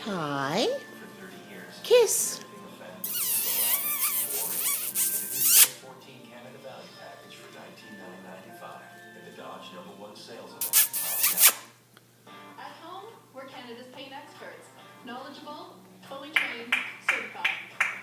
Tie. Kiss. At home, we're Canada's paint experts. Knowledgeable, fully trained, certified.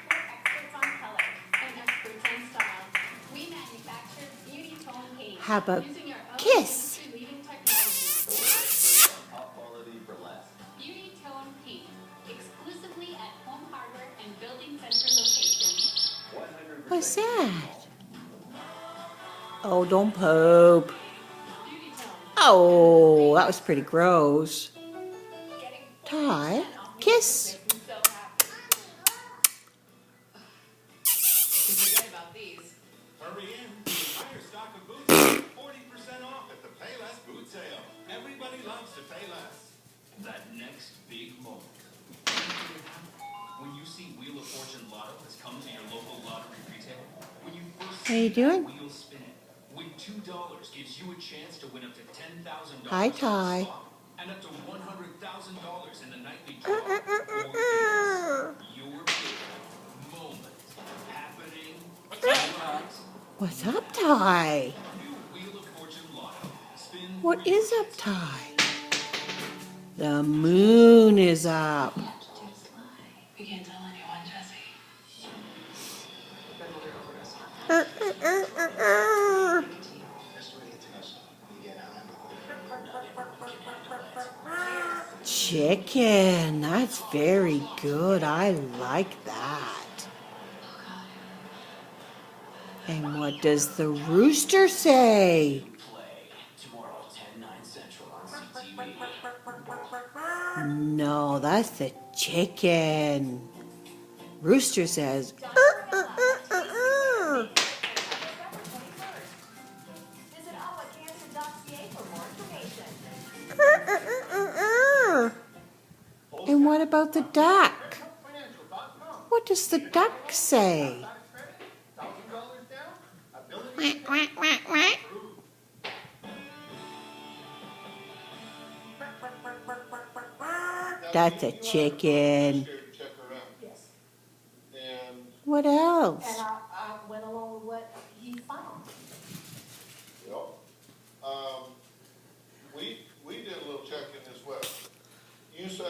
We're experts on color. And experts on style. We manufacture beauty tone paint. How about Using our own kiss? industry-leading technology. Top quality for less. Beauty tone paint. Exclusively at Home Hardware and Building Center locations. 100% What's that? Oh, don't poop. Beauty tone. Oh, that was pretty gross. Getting Tie. Kiss. Makes me so happy. Don't forget about these. Hurry in. The entire stock of boots is 40% off at the Payless boot sale. Everybody loves to pay less. That next big moment. When you see Wheel of Fortune Lotto has come to your local lottery retailer, when you first How you see that doing? wheel spinning, when $2 gives you a chance to win up to $10,000 Hi, on Ty. the spot, and up to $100,000 in the nightly draw, or your big moment happening tonight. What's up, Ty? New Wheel of Fortune Lotto. Spin What where is you up, taste. Ty? The moon is up. We can't tell anyone, Jesse. Chicken. That's very good. I like that. And what does the rooster say? Play tomorrow, 10, 9 Central on CTV. No, that's the chicken. Rooster says, Visit awacancer.ca for more information. And what about the duck? What does the duck say? Quack, quack, quack, quack. That's a chicken. Check her out. Yes, And What else? and I went along with what he found. Yep. We did a little checking as well. You say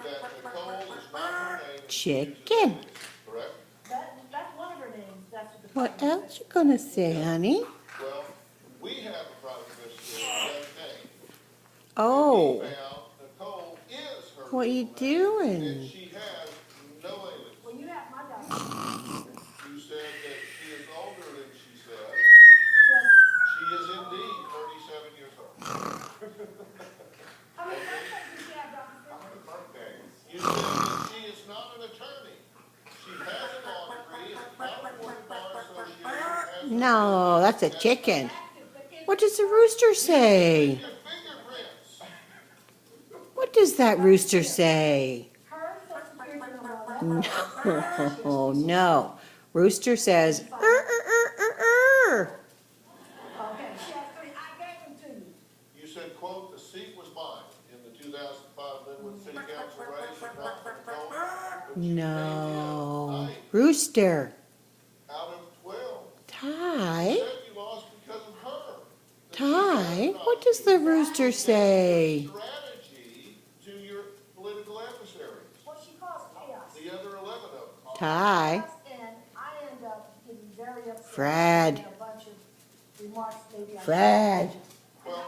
that Nicole is not her name. and she uses Chicken. it, correct? That's one of her names, that's what the. What problem else is. you gonna say, honey? Well, we have a private investigator that name. Oh, We found Nicole is her. what you real name, doing? And she has no alias. Well, you have my document. You said that she is older than she said. Plus, She is indeed 37 years old. how many birthdays did she have, Dr. You said that she is not an attorney. She has a law degree, is not a board bar association. has No, that's a chicken. What does the rooster say? your fingerprints. What does that rooster say? Her social security number, No, no. Rooster says, okay, she has three, I gave them to you. You said, quote, "The seat was mine in the 2005 Linwood City Council race, and not for Nicole, but she No. came in Rooster. 9 out of 12. Ty? You said you lost because of her. That she Ty? has What does the rooster say? strategy to your political adversaries, What she calls chaos. the other 11 of them. Ty? And I end up getting very upset. Fred. And a bunch of remarks maybe. Fred. Well, our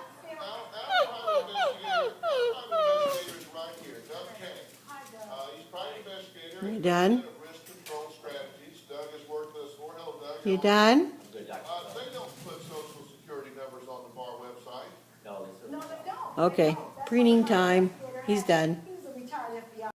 private investigator's right here, Doug Kane. Hi, Doug. He's private investigator. You done? Risk control strategies. Doug has worked with us for, hello, Doug. You done? Good, Dr. They don't put social security numbers on the bar website. No, they No, certainly they don't. Okay. Preening time. He's done. He